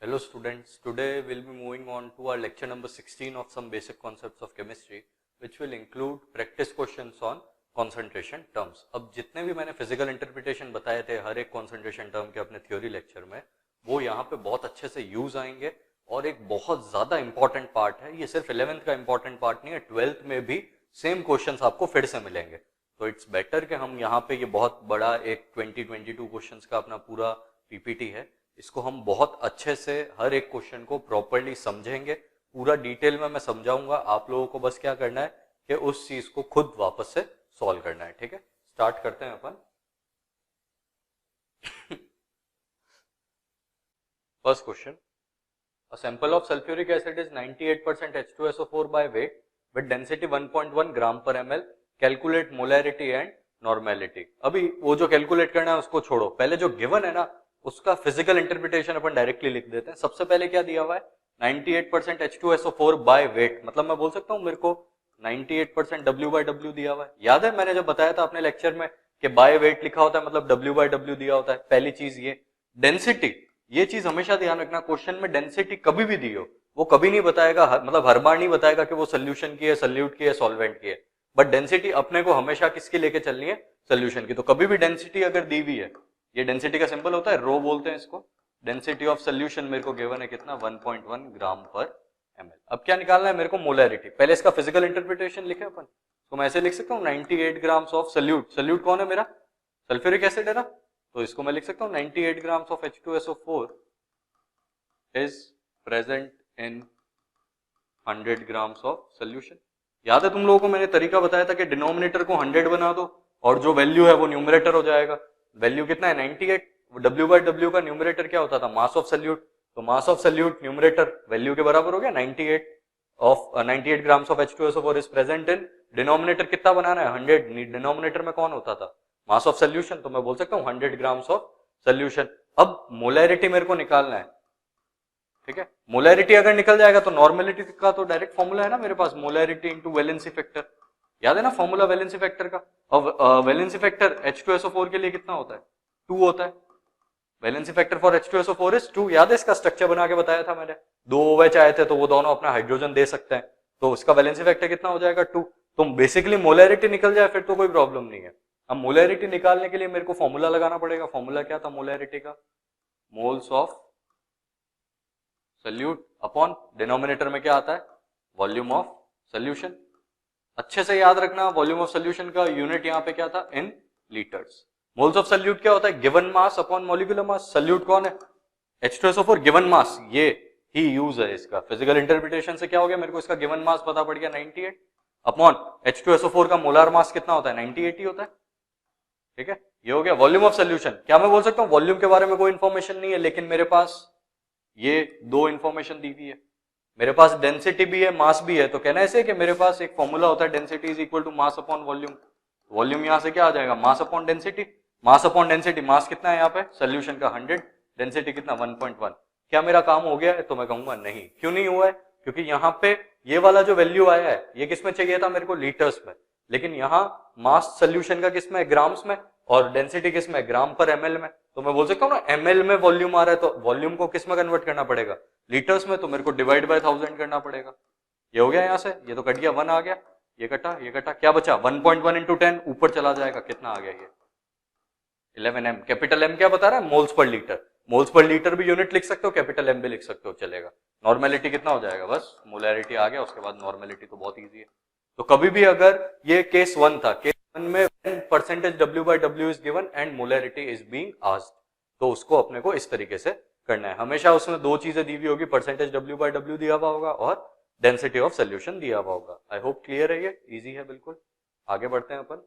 Hello students, today we'll be moving on to our lecture number 16 of some basic concepts of chemistry which will include practice questions on concentration terms. अब जितने भी मैंने physical interpretation बताए थे हर एक concentration term के अपने theory lecture में वो यहाँ पे बहुत अच्छे से use आएंगे और एक बहुत ज़्यादा important part है, ये सिर्फ 11th का important part नहीं है, 12th में भी same questions आपको फिर से मिलेंगे. तो it's better कि हम यहाँ पे ये बहुत बड़ा एक 20-22 questions का अपना पूरा PPT है, इसको हम बहुत अच्छे से हर एक क्वेश्चन को प्रॉपर्ली समझेंगे, पूरा डिटेल में मैं समझाऊंगा. आप लोगों को बस क्या करना है कि उस चीज को खुद वापस से सॉल्व करना है. ठीक है, स्टार्ट करते हैं अपन. First question, a sample of sulphuric acid is 98% H2SO4 by weight with density 1.1 gram पर ml. Calculate molarity and normality. अभी वो जो कैलकुलेट करना है उसको छोड़ो, पहले जो गिवन है ना उसका फिजिकल इंटरप्रिटेशन अपन डायरेक्टली लिख देते हैं. सबसे पहले क्या दिया हुआ है 98% H2SO4 बाय वेट, मतलब मैं बोल सकता हूं मेरे को 98% W/W दिया हुआ है. याद है मैंने जब बताया था अपने लेक्चर में कि बाय वेट लिखा होता है मतलब W/W दिया होता है. पहली चीज ये डेंसिटी, ये चीज हमेशा ध्यान रखना, क्वेश्चन में डेंसिटी कभी भी दी हो वो कभी नहीं बताएगा, मतलब हर बार नहीं बताएगा कि वो सोल्यूशन की है, सॉल्यूट की है, सॉल्वेंट की है, बट डेंसिटी अपने को हमेशा किसकी लेके चलनी है, सोल्यूशन की. तो कभी भी डेंसिटी अगर दी हुई है, ये डेंसिटी का सिंबल होता है, रो बोलते हैं इसको. डेंसिटी ऑफ सोल्यूशन मेरे को गिवन है कितना 1.1 ग्राम पर ml. अब क्या निकालना है मेरे को, मोलैरिटी. पहले इसका फिजिकल इंटरप्रिटेशन लिखे अपन, तो मैं ऐसे लिख सकता हूँ 98 ग्राम्स ऑफ सोल्यूट. सोल्यूट कौन है मेरा, सल्फ्यूरिक एसिड है ना, तो इसको मैं लिख सकता हूँ 98 grams of H2SO4 is present in 100 grams of solution. याद है तुम लोगों को मैंने तरीका बताया था कि डिनोमिनेटर को 100 बना दो और जो वैल्यू है वो न्यूमरेटर हो जाएगा. वैल्यू कितना है 98, W/W का न्यूमरेटर क्या होता था, मास ऑफ सोल्यूट. तो mass of solute numerator value के बराबर हो गया 98 grams of H2SO4 is present in. Denominator कितना बनाना है 100, डिनोमिनेटर में कौन होता था, मास ऑफ सोल्यूशन, तो मैं बोल सकता हूँ 100 ग्राम्स ऑफ सोल्यूशन. अब मोलैरिटी मेरे को निकालना है. ठीक है, मोलैरिटी अगर निकल जाएगा तो नॉर्मेलिटी का तो डायरेक्ट फॉर्मूला है ना मेरे पास, मोलैरिटी इंटू वैलेंसी फैक्टर. याद है ना फॉर्मूला वैलेंसी फैक्टर का. और वैलेंसी फैक्टर H2SO4 के लिए कितना होता है, 2 होता है. Valency factor for H2SO4 is 2. याद है इसका स्ट्रक्चर बना के बताया था मैंने, 2 OH आए थे तो वो दोनों अपना हाइड्रोजन दे सकते हैं, तो उसका वैलेंसी फैक्टर कितना हो जाएगा 2. तो बेसिकली मोलैरिटी निकल जाए फिर तो कोई प्रॉब्लम नहीं है. अब मोलैरिटी निकालने के लिए मेरे को फॉर्मूला लगाना पड़ेगा. फॉर्मूला क्या था मोलैरिटी का, moles of solute upon denominator में क्या आता है, वॉल्यूम ऑफ सोल्यूशन. अच्छे से याद रखना, वॉल्यूम ऑफ सोल्यूशन का यूनिट यहाँ पे क्या था, इन लीटर्स. मोल्स ऑफ सोल्यूट क्या होता है, given mass upon molecular mass. Solute कौन है, H2SO4, गिवन मास, ये ही यूज है इसका. फिजिकल इंटरप्रिटेशन से क्या हो गया, मेरे को इसका गिवन मास पता पड़ गया 98 अपॉन H2SO4 का मोलार मास कितना होता है 98 ही होता है. ठीक है, ये हो गया वॉल्यूम ऑफ सोल्यूशन. क्या मैं बोल सकता हूँ वॉल्यूम के बारे में कोई इंफॉर्मेशन नहीं है, लेकिन मेरे पास ये 2 इंफॉर्मेशन दी हुई है. मेरे पास डेंसिटी भी है, मास भी है, तो कहना ऐसे कि मेरे पास एक फॉर्मूला होता है density is equal to mass upon volume. Volume यहां से क्या आ जाएगा, mass upon density. Mass upon density, mass कितना है यहाँ पे सोल्यूशन का 100, डेंसिटी कितना 1.1. क्या मेरा काम हो गया है, तो मैं कहूंगा नहीं. क्यों नहीं हुआ है, क्योंकि यहाँ पे ये वाला जो वैल्यू आया है ये किसमें चाहिए था मेरे को, लीटर्स में, लेकिन यहाँ मास सोल्यूशन का किसमें, ग्राम्स में, और डेंसिटी किसमें, ग्राम पर ml में. तो मैं बोल सकता हूँ ना ml में वॉल्यूम आ रहा है, तो वॉल्यूम को किस में कन्वर्ट करना पड़ेगा, लीटर्स में, तो मेरे को डिवाइड बाय 1000 करना पड़ेगा. ये हो गया यहाँ से, ये तो कट गया, 1 आ गया, ये कटा, क्या बचा 1.1 इंटू 10 ऊपर चला जाएगा, कितना आ गया ये 11 m. कैपिटल M क्या बता रहा है, moles per litre. Moles per litre भी यूनिट लिख सकते हो, कैपिटल M भी लिख सकते हो, चलेगा. नॉर्मेलिटी कितना हो जाएगा, बस मोलैरिटी आ गया, उसके बाद नॉर्मेलिटी तो बहुत ईजी है. तो कभी भी अगर ये केस 1 था, केस 1 में percentage W/W is given and molarity is being asked, तो उसको अपने को इस तरीके से करना है. हमेशा उसमें 2 चीजें दी हुई होगी, परसेंटेज W/W दिया हुआ होगा और डेंसिटी ऑफ सोल्यूशन दिया हुआ होगा. आई होप क्लियर है, ये इजी है बिल्कुल. आगे बढ़ते हैं अपन.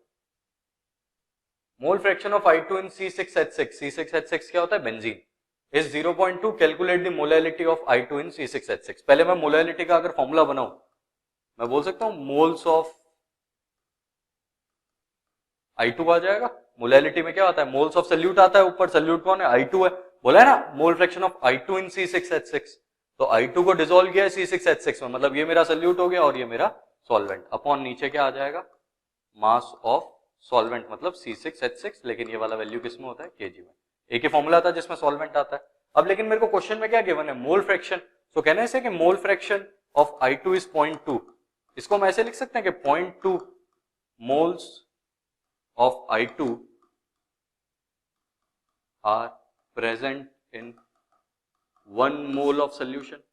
मोल fraction of I2 in C6H6. C6H6 क्या होता है, benzene, is 0.2. Calculate the molarity of I2 in C6H6. पहले मैं मोलैरिटी का अगर फॉर्मूला बनाऊं, मैं बोल सकता हूं मोल्स ऑफ I2 आ जाएगा. मोलैरिटी में क्या आता है, मोल्स ऑफ सोल्यूट आता है, ऊपर सोल्यूट कौन है, I2 है. बोला है ना मोल fraction of I2 in C6H6, तो I2 को डिसॉल्व किया है C6H6 में, मतलब ये मेरा सोल्यूट हो गया और ये मेरा सॉल्वेंट. अपॉन नीचे क्या आ जाएगा, मास ऑफ सॉल्वेंट, मतलब C6H6, लेकिन ये वाला वैल्यू किसमें होता है, kg में. एक ही फॉर्मूला था जिसमें सॉल्वेंट आता है. अब लेकिन मेरे को क्वेश्चन में क्या गिवन है, मोल फ्रैक्शन, तो कहना है इसे कि मोल फ्रैक्शन ऑफ I2 इज 0.2, इसको हम ऐसे लिख सकते हैं कि 0.2 moles of I2 are present in 1 mole of solution.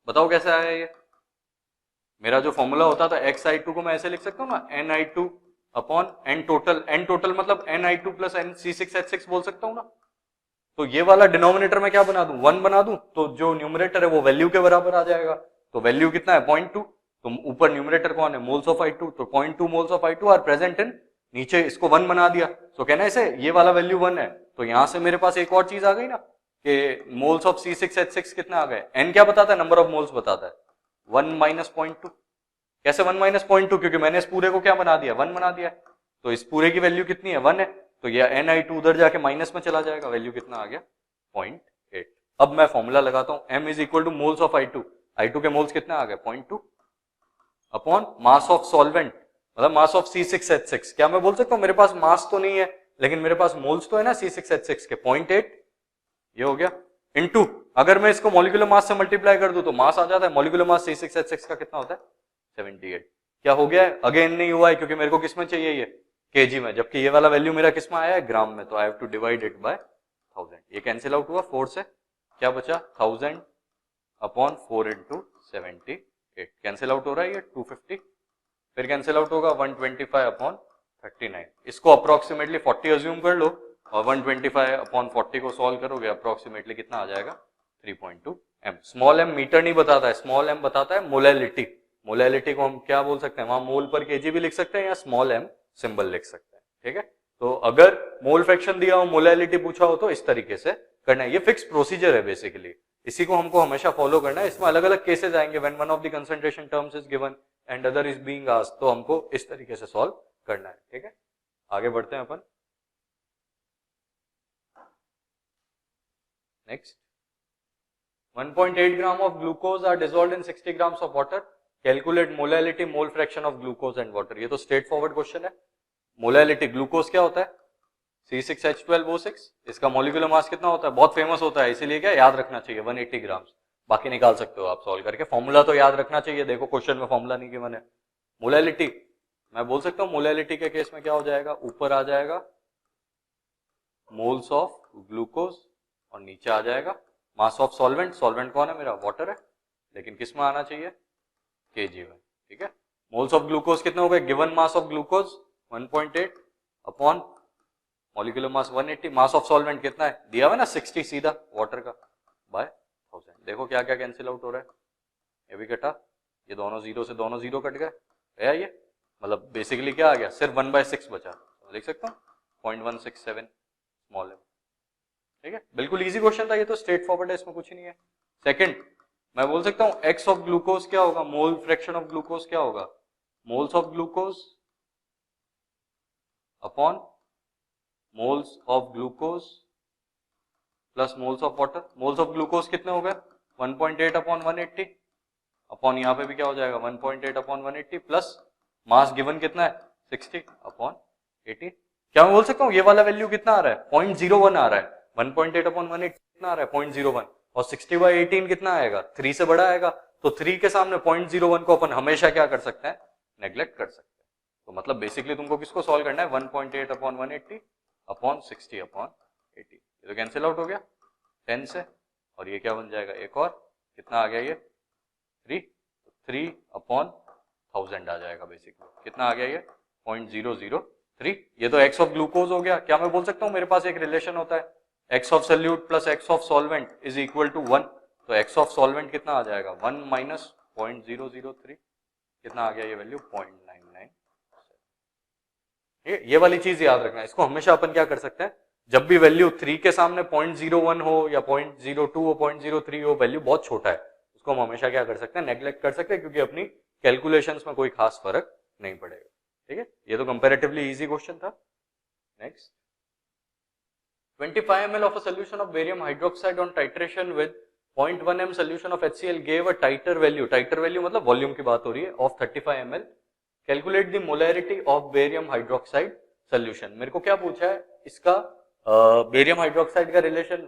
बताओ कैसे आया ये, मेरा जो फॉर्मूला होता था xi2 को मैं ऐसे लिख सकता हूँ ना, ni2 अपॉन n टोटल मतलब ni2 प्लस nc6h6 बोल सकता हूँ ना। तो ये वाला डिनोमिनेटर में क्या बना दूं, 1 बना दूं, तो जो न्यूमरेटर है वो वैल्यू के बराबर आ जाएगा। तो वैल्यू कितना है 0.2, तो ऊपर न्यूमरेटर कौन है, मोल्स ऑफ I2, तो 0.2 moles of I2 are present in, नीचे इसको 1 बना दिया, तो कहना है इसे ये वाला वैल्यू 1 है। तो यहां से मेरे पास एक और चीज आ गई ना कि मोल्स ऑफ C6H6 कितना आ गए, n क्या बताता है, नंबर ऑफ मोल्स बताता है, 1 माइनस 0.2। कैसे 1 माइनस 0.2, क्योंकि मैंने इस पूरे को क्या बना दिया, 1 बना दिया, तो इस पूरे की वैल्यू कितनी है, 1 है, तो ये ni2 उधर जाके माइनस में चला जाएगा, वैल्यू कितना आ गया 0.8। अब मैं फॉर्मूला लगाता हूं, m is equal to moles of I2 के मोल्स कितने आ गए 0.2 अपॉन मास ऑफ सॉल्वेंट मतलब मास ऑफ C6H6। क्या मैं बोल सकता हूं मेरे पास मास तो नहीं है लेकिन मेरे पास मोल्स तो है ना C6H6 के, 0.8 ये हो गया, इनटू अगर मैं इसको मॉलिक्यूलर मास से मल्टीप्लाई कर दूं तो मास आ जाता है, मॉलिक्यूलर मास C6H6 का कितना होता है 78। क्या हो गया है, अगेन नहीं हुआ है क्योंकि मेरे को किसमें चाहिए ये केजी में, जबकि ये वाला वैल्यू मेरा किसमें आया है ग्राम में, तो I have to divide it by 1000। ये कैंसिल आउट हुआ 4 से, क्या बचा 1000 अपॉन 4 इंटू 78, कैंसिल आउट हो रहा है ये 250, फिर कैंसिल आउट होगा 125 अपॉन 39, इसको अप्रोक्सीमेटली 40 अज्यूम कर लो और 125 अपॉन 40 को सॉल्व करोगे अप्रोक्सीमेटली कितना आ जाएगा 3.2 m। स्मॉल m मीटर नहीं बताता है, स्मॉल m बताता है मोलैलिटी। मोलैलिटी को हम क्या बोल सकते हैं, वहां मोल पर केजी भी लिख सकते हैं या स्मॉल m सिंबल लिख सकते हैं, ठीक है। तो अगर मोल फ्रैक्शन दिया हो, मोलैलिटी पूछा हो तो इस तरीके से करना है, ये फिक्स प्रोसीजर है बेसिकली, इसी को हमको हमेशा फॉलो करना है। इसमें अलग अलग केसेस आएंगे, when one of the concentration terms is given and other is being asked, तो हमको इस तरीके से सॉल्व करना है, ठीक है। आगे बढ़ते हैं अपन, next 1.8 gram of glucose are dissolved in 60 grams of water, calculate molality mole fraction of glucose and water. ये तो स्ट्रेट फॉरवर्ड क्वेश्चन है। मोलैलिटी, ग्लूकोज क्या होता है C6H12O6, इसका मॉलिक्यूलर मास कितना होता है, बहुत फेमस होता है, इसीलिए क्या याद रखना चाहिए 180 ग्राम्स, बाकी निकाल सकते हो आप सॉल्व करके, फॉर्मूला तो याद रखना चाहिए। देखो क्वेश्चन में फॉर्मूला नहीं गिवन है। मोलैलिटी मैं बोल सकता हूँ, मोलैलिटी के केस में क्या हो जाएगा, ऊपर आ जाएगा मोल्स ऑफ ग्लूकोज और नीचे आ जाएगा मास ऑफ सॉल्वेंट। सॉल्वेंट कौन है मेरा, वाटर है, लेकिन किस में आना चाहिए केजी में, ठीक है। मोल्स ऑफ ग्लूकोज कितने हो गए, given mass of glucose 1.8 upon molecular mass 180, mass of solvent कितना है दिया हुआ ना 60 सीधा वाटर का बाय 1000। देखो क्या क्या कैंसिल आउट हो रहा है, ये भी कटा, ये दोनों जीरो से दोनों जीरो कट गए, है ये मतलब बेसिकली क्या आ गया, सिर्फ 1/6 बचा, तो लिख सकता हूँ 0.167 स्मॉल m, ठीक है। बिल्कुल इजी क्वेश्चन था ये, तो स्ट्रेट फॉरवर्ड है, इसमें कुछ नहीं है। सेकंड मैं बोल सकता हूँ x ऑफ ग्लूकोज क्या होगा, मोल फ्रैक्शन ऑफ ग्लूकोज क्या होगा, moles of glucose upon moles of glucose plus moles of water. Moles of glucose कितने हो गए 1.8 अपॉन 180 अपॉन यहाँ पे भी क्या हो जाएगा 1.8 अपॉन 180 प्लस मास गिवन कितना है 60 अपॉन 80। क्या मैं बोल सकता हूँ ये वाला वैल्यू कितना आ रहा है 0.01 आ रहा है, 1.8 अपॉन 180 कितना आ रहा है 0.01 और 60/18 कितना आएगा 3 से बड़ा आएगा, तो 3 के सामने 0.01 को अपन हमेशा क्या कर सकते हैं नेग्लेक्ट कर सकते हैं। तो मतलब बेसिकली तुमको किसको सॉल्व करना है 1.8 अपॉन 180 अपॉन 60 अपॉन 80, ये तो कैंसिल आउट हो गया 10 से, और ये क्या बन जाएगा एक और कितना आ गया ये 3 अपॉन 1000 आ जाएगा, बेसिकली कितना आ गया ये 0.003। ये तो x ऑफ ग्लूकोज हो गया। क्या मैं बोल सकता हूँ मेरे पास एक रिलेशन होता है x of solute plus x of solvent is equal to 1, तो x ऑफ सॉल्वेंट कितना आ जाएगा 1 माइनस 0.003, कितना आ गया ये वैल्यू 0.99। ये वाली चीज याद रखना है, इसको हमेशा अपन क्या कर सकते हैं, जब भी वैल्यू 3 के सामने 0.01 हो या 0.02 हो 0.03 हो, वैल्यू बहुत छोटा है, उसको हम हमेशा क्या कर सकते हैं नेग्लेक्ट कर सकते हैं, क्योंकि अपनी कैलकुलेशंस में कोई खास फर्क नहीं पड़ेगा, ठीक है। ये तो कंपैरेटिवली इजी क्वेश्चन था। Next 25 ml of a solution of barium hydroxide on titration with 0.1 m solution of HCl gave a tighter value, tighter value मतलब वॉल्यूम की बात हो रही है, of 35 ml, calculate the molarity of barium hydroxide solution. मेरे को क्या पूछा है, इसका बेरियम हाइड्रोक्साइड का रिलेशन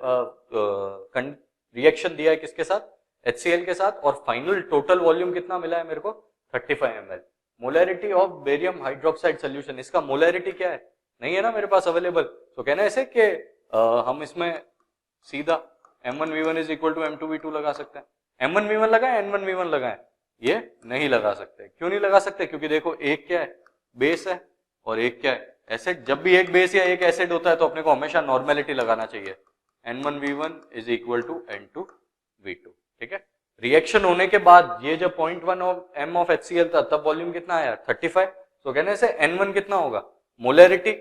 रिएक्शन दिया है किसके साथ, HCl के साथ, और फाइनल टोटल वॉल्यूम कितना मिला है मेरे को 35 ml। Molarity of barium hydroxide solution, इसका मोलैरिटी क्या है, नहीं है ना मेरे पास अवेलेबल, तो कहना ऐसे कि हम इसमें सीधा M1V1 is equal to M2V2 लगा सकते हैं। M1V1 लगाए, N1V1 लगाए, ये नहीं लगा सकते। क्यों नहीं लगा सकते, क्योंकि देखो एक क्या है, बेस है, और एक क्या है, एसिड। जब भी एक बेस या एक एसिड होता है तो अपने को हमेशा नॉर्मेलिटी लगाना चाहिए, N1V1 is equal to N2V2, ठीक है। रिएक्शन होने के बाद ये जब 0.1 ऑफ M ऑफ HCl था, तब वॉल्यूम कितना आया 35, तो कहने से N1 कितना होगा, मोलैरिटी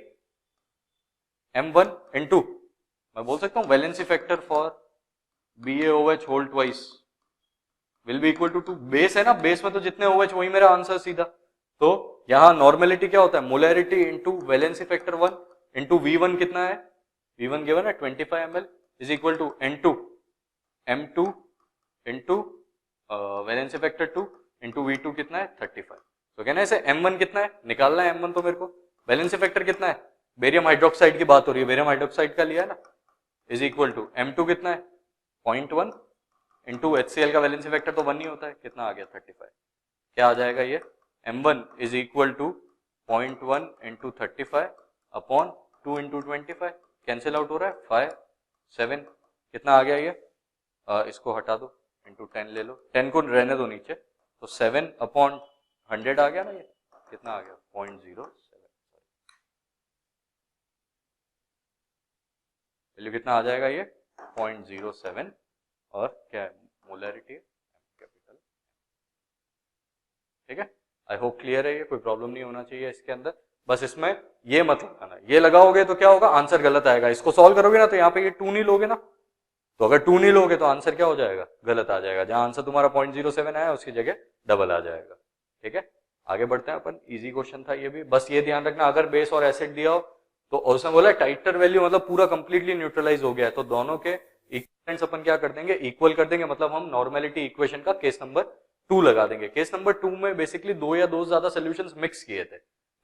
M1 into, मैं बोल सकता हूं valency factor for BaOH whole twice will be equal to 2। Base है ना, बेस में तो जितने OH वही मेरा आंसर सीधा। तो यहां नॉर्मेलिटी क्या होता है, molarity into valency factor 1 into V1 कितना है, V1 गिवन है 25 ml is equal to N2 M2 into valency factor 2 into V2 कितना है 35। तो कहना है इसे M1 कितना है, निकालना है M1 तो मेरे को, वैलेंसी फैक्टर कितना है, बेरियम हाइड्रोक्साइड की बात हो रही है, बेरियम हाइड्रोक्साइड का लिया है ना, इज इक्वल टू M2 कितना है 0.1 इंटू HCl का वैलेंसी फैक्टर तो 1 ही होता है, कितना आ गया 35। क्या आ जाएगा ये, M1 is equal to 0.1 into 35 upon 2 into 25, cancel out हो रहा है 5 7, कितना आ गया ये, इसको हटा दो, इंटू 10 ले लो, 10 को रहने दो नीचे, तो 7 अपॉन 100 आ गया ना, ये कितना आ गया 0.07, वैल्यू कितना आ जाएगा ये 0.07, और क्या है मोलैरिटी कैपिटल, ठीक है। आई होप क्लियर है, ये कोई प्रॉब्लम नहीं होना चाहिए इसके अंदर। बस इसमें ये मत लगाना, ये लगाओगे तो क्या होगा, आंसर गलत आएगा। इसको सॉल्व करोगे ना तो यहाँ पे ये 2 नहीं लोगे ना, तो अगर 2 नहीं लोगे तो आंसर क्या हो जाएगा, गलत आ जाएगा। जहां आंसर तुम्हारा 0.07 आया उसकी जगह डबल आ जाएगा, ठीक है। आगे बढ़ते हैं अपन, इजी क्वेश्चन था ये भी। बस ये ध्यान रखना, अगर बेस और एसिड दिया हो तो उसने बोला टाइटर वैल्यू मतलब पूरा कंप्लीटली न्यूट्रलाइज हो गया है, तो दोनों के इक्विवेलेंट्स अपन क्या कर देंगे, इक्वल कर देंगे, मतलब हम नॉर्मेलिटी इक्वेशन का केस नंबर 2 लगा देंगे। केस नंबर 2 में बेसिकली 2 या 2 से ज्यादा सोल्यूशंस मिक्स किए थे,